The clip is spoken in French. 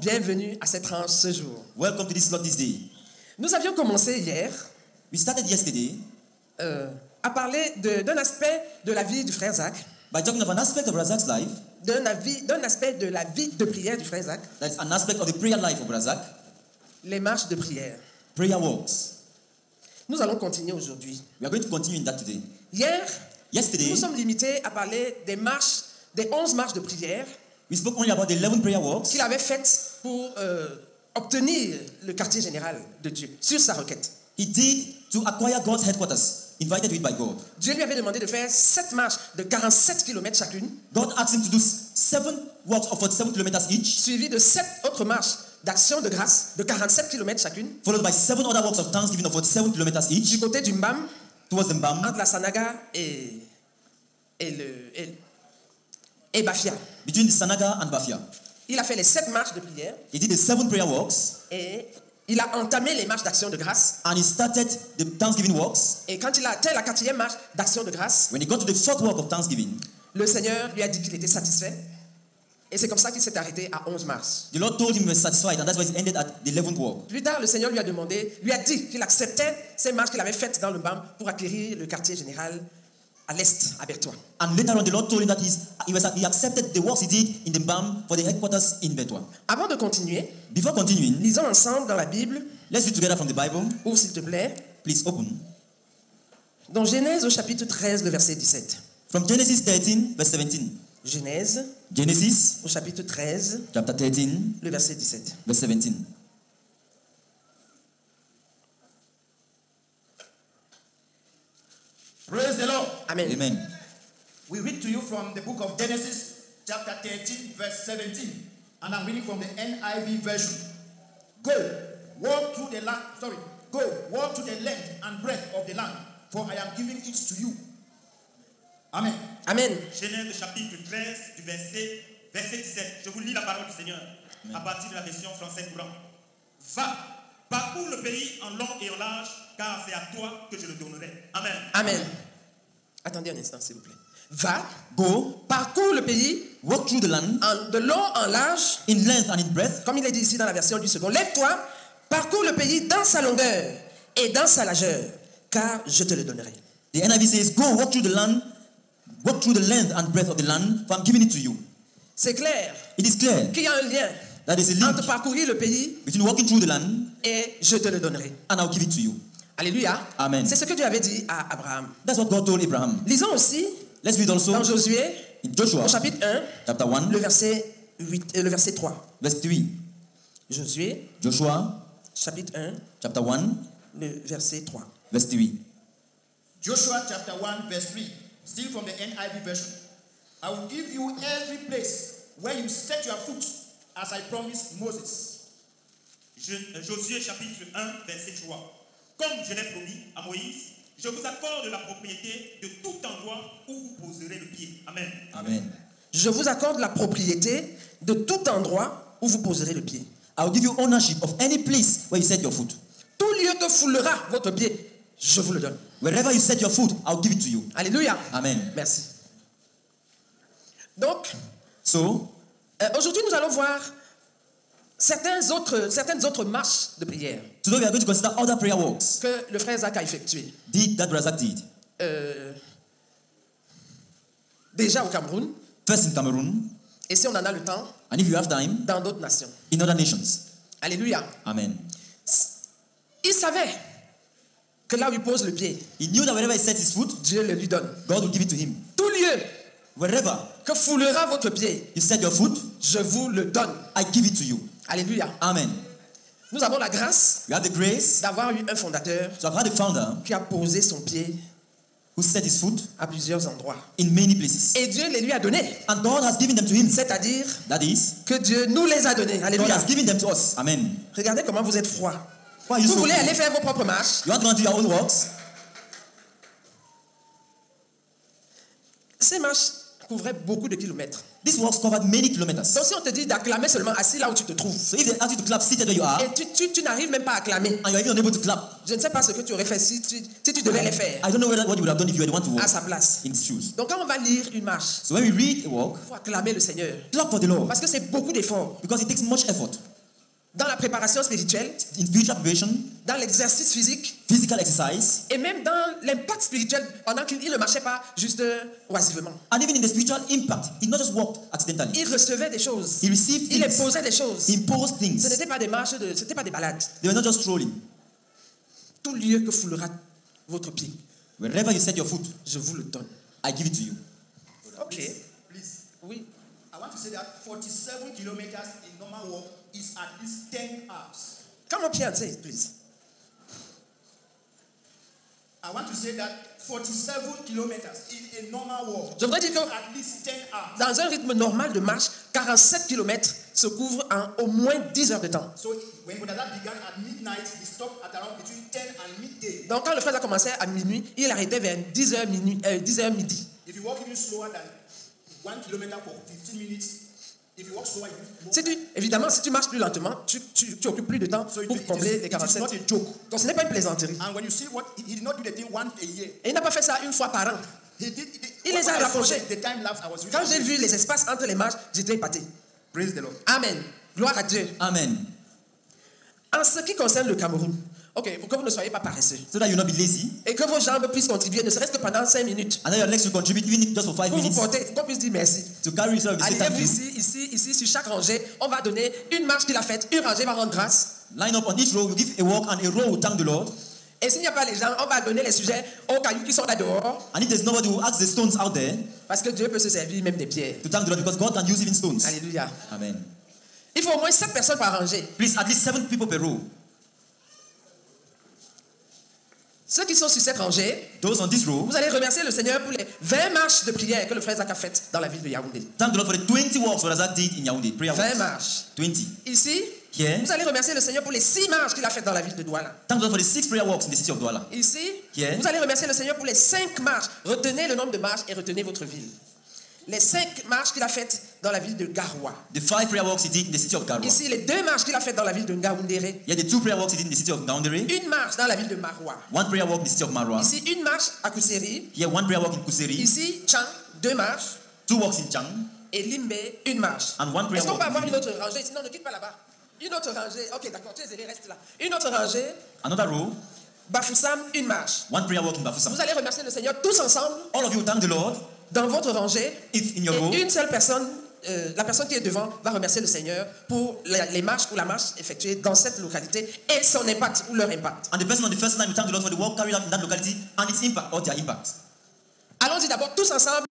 Bienvenue à cette tranche ce jour. Welcome to this slot this day. Nous avions commencé hier We started yesterday à parler d'un aspect de la vie du frère Zach, by talking of an aspect of Razak's life. d'un aspect de la vie de prière du frère Zach, That's an aspect of the prayer life of Razak. les marches de prière. Prayer walks. Nous allons continuer aujourd'hui. We are going to continue in that today. Hier, Yesterday, nous sommes limités à parler des 11 marches de prière we spoke only about the 11 prayer walks qu'il avait faites pour obtenir le quartier général de Dieu, sur sa requête. he did to acquire God's headquarters, invited with by God. Dieu lui avait demandé de faire 7 marches de 47 km chacune, God asked him to do 7 walks of 47 kilometers each, suivies de 7 autres marches d'action de grâce de 47 km chacune, followed by 7 other walks of thanksgiving of 47 kilometers du each, côté du Mbam, towards the Mbam, entre la Sanaga et Bafia. between the Sanaga and Bafia. Il a fait les 7 marches de prière He did the 7 prayer walks, et il a entamé les marches d'action de grâce. and he started the thanksgiving walks. Et quand il a atteint la 4e marche d'action de grâce, When he got to the 4th walk of thanksgiving, le Seigneur lui a dit qu'il était satisfait. Et c'est comme ça qu'il s'est arrêté à 11 marches. the Lord told him he was satisfied, and that's why he ended at the 11th walk. Plus tard, le Seigneur lui a dit qu'il acceptait ces marches qu'il avait faites dans le Mbam pour acquérir le quartier général à l'est, à Bertois. And later on, the Lord told him that he accepted the works he did in the Mbam for the headquarters in Betwa. Avant de continuer, Before continuing, lisons ensemble dans la Bible. let's read together from the Bible. Ouvre s'il te plaît. Please open. Dans Genèse au chapitre 13, le verset 17. From Genesis 13, verse 17. Genèse Genesis au chapitre 13, chapter 13, le verset 17. verse 17. Praise the Lord. Amen. Amen. We read to you from the book of Genesis, chapter 13, verse 17. And I'm reading from the NIV version. Go, walk through the land. Go, walk to the length and breadth of the land, for I am giving it to you. Amen. Amen. Genèse chapitre 13 du verset 17. Je vous lis la parole du Seigneur à partir de la version française courante. Va, parcours le pays en long et en large, car c'est à toi que je le donnerai. Amen. Amen. Attendez un instant, s'il vous plaît. Va, Go, parcours le pays walk through the land de long en large, in length and in breadth, comme il est dit ici dans la version du second. Lève-toi, parcours le pays dans sa longueur et dans sa largeur, car je te le donnerai. The NIV says, go walk through the land, walk through the length and breadth of the land, for I'm giving it to you. C'est clair It is clear qu'il y a un lien that there's a link entre parcourir le pays between walking through the land et je te le donnerai. and I'll give it to you. Alléluia. Amen. C'est ce que Dieu avait dit à Abraham. That's what God told Abraham. Lisons aussi Let's read also dans Josué, in Joshua au chapitre 1, chapter 1, le verset 3. verse 3. Josué, Joshua chapitre 1, chapter 1, le verset 3. verse 3. Joshua chapter 1, verse 3. Still from the NIV version. I will give you every place where you set your foot, as I promised Moses. Josué chapitre 1 verset 3. Comme je l'ai promis à Moïse, je vous accorde la propriété de tout endroit où vous poserez le pied. Amen. Amen. Je vous accorde la propriété de tout endroit où vous poserez le pied. I will give you ownership of any place where you set your foot. Tout lieu que foulera votre pied, je vous le donne. Wherever you set your foot, I'll give it to you. Alléluia. Amen. Merci. Donc, So, aujourd'hui, nous allons voir certaines autres marches de prière today we are going to consider other prayer walks que le frère Zach a effectuées. that Razak did. Déjà au Cameroun, First in Cameroon, et si on en a le temps, and if you have time, dans d'autres nations. in other nations. Alléluia. Amen. Il savait que là où il pose le pied, He knew that wherever he set his foot, Dieu le lui donne. God will give it to him. Tout lieu Wherever que foulera votre pied, you set your foot, je vous le donne. I give it to you. Alléluia. Amen. Nous avons la grâce We have the grace d'avoir eu un fondateur to have had a founder qui a posé son pied who set his foot à plusieurs endroits. in many places. Et Dieu les lui a donnés. And God has given them to him. C'est-à-dire That is, que Dieu nous les a donnés. God Alléluia. has given them to us. Amen. Regardez comment vous êtes froid. Why are you Vous so voulez cold? aller faire vos propres marches. You want to go and do your own works? Ces marches couvrait beaucoup de kilomètres. These walks covered many kilometers. Donc si on te dit d'acclamer seulement assis là où tu te trouves, So if they ask you to clap seated where you are, et tu n'arrives même pas à acclamer, and you're even unable to clap, je ne sais pas ce que tu aurais fait si tu devais les faire I don't know what you would have done if you were the one to à walk sa place. in his shoes. Donc quand on va lire une marche, So when we read a walk, il faut acclamer le Seigneur. clap for the Lord, Parce que c'est beaucoup d'efforts. because it takes much effort. Dans la préparation spirituelle, In spiritual preparation, dans l'exercice physique, physical exercise, et même dans l'impact spirituel pendant qu'il ne marchait pas juste oisivement. and even in the spiritual impact, he not just walked accidentally. Il recevait des choses. He received Il things. imposait des choses. He imposed Ce things. n'était pas des marches, ce n'était pas des balades. They were not just strolling. Tout lieu que foulera votre pied, Wherever you set your foot, je vous le donne. I give it to you. Ok. Please. Oui. I want to say that 47 kilometers in normal walk is at least 10 hours. Come up here and say it, please. I want to say that 47 kilometers in a normal walk Je voudrais dire is que at least 10 hours. dans un rythme normal de marche, 47 km se couvrent en au moins 10 heures de temps. So when Bodazat began at midnight, he stopped at around between 10 and midday. Donc quand le frère a commencé à minuit, il arrêtait vers 10 heures midi. If you walk even slower than 1 kilometer for 15 minutes, if you walk slower, you use more. Évidemment, si tu marches plus lentement, tu occupes plus de temps So pour combler les it is 47. not a joke. Donc ce n'est pas une plaisanterie. And when you see what he did not do the thing once a year. Et il n'a pas fait ça une fois par an. Il les a rapprochés. The time lapse, I was really Quand j'ai amazed. vu les espaces entre les marches, j'étais épaté. Praise the Lord. Amen. Gloire à Dieu. Amen. En ce qui concerne le Cameroun, ok, pour que vous ne soyez pas paresseux So that you not be lazy, et que vos jambes puissent contribuer, ne serait-ce que pendant 5 minutes, and then your legs will contribute, even if just for 5 pour vous minutes, porter, qu'on puisse dire merci. to carry yourself. Say thank Alignez-vous you. ici, sur chaque rangée, on va donner une marche qu'il a faite, une rangée va rendre grâce. Line up on each row. You give a walk, and a row will thank the Lord. Et s'il n'y a pas les gens, on va donner les sujets aux cailloux qui sont là dehors, And if there's nobody who ask the stones out there parce que Dieu peut se servir même des pierres. to thank the Lord, because God can use even stones. Alléluia. Amen. Il faut au moins 7 personnes par rangée. Please, at least 7 people per row. Ceux qui sont sur cette rangée, Those on this row, vous allez remercier le Seigneur pour les 20 marches de prière que le frère Zach a faites dans la ville de Yaoundé. thank the Lord for the 20 walks what Razak did in Yaoundé. Prayer 20 walks. marches. 20. Ici, Here, vous allez remercier le Seigneur pour les 6 marches qu'il a faites dans la ville de Douala. thank the Lord for the 6 prayer walks in the city of Douala. Ici, Here. vous allez remercier le Seigneur pour les 5 marches. Retenez le nombre de marches et retenez votre ville. Les 5 marches qu'il a faites dans la ville de Garoua. The 5 prayer walks he did in the city of Garwa. Ici, les 2 marches qu'il a faites dans la ville de Ngaoundéré. Here, the 2 prayer walks he did in the city of Gaoundéré. Une marche dans la ville de Maroua. 1 prayer walk in the city of Marwa. Ici, une marche à Kousséri. Here, 1 prayer walk in Kuseri. Ici, Chang, 2 marches. 2 walks in Chang. Et Limbé, une marche. And 1 prayer Est-ce qu'on walk peut in avoir une Limbé. autre rangée? Sinon, ne quitte pas là-bas. Une autre rangée. Ok, d'accord, tu es zélé, reste là. Une autre rangée. Another row, Bafoussam, une marche. 1 prayer walk in Bafoussam. Vous allez remercier le Seigneur tous ensemble All of you thank the Lord. dans votre rangée. If in your row, Et une seule personne, la personne qui est devant, va remercier le Seigneur pour les marches ou la marche effectuée dans cette localité et son impact ou leur impact. and the person on the first line will thank the Lord for the walk carried out in that locality and its impact or their impact. Allons-y d'abord tous ensemble.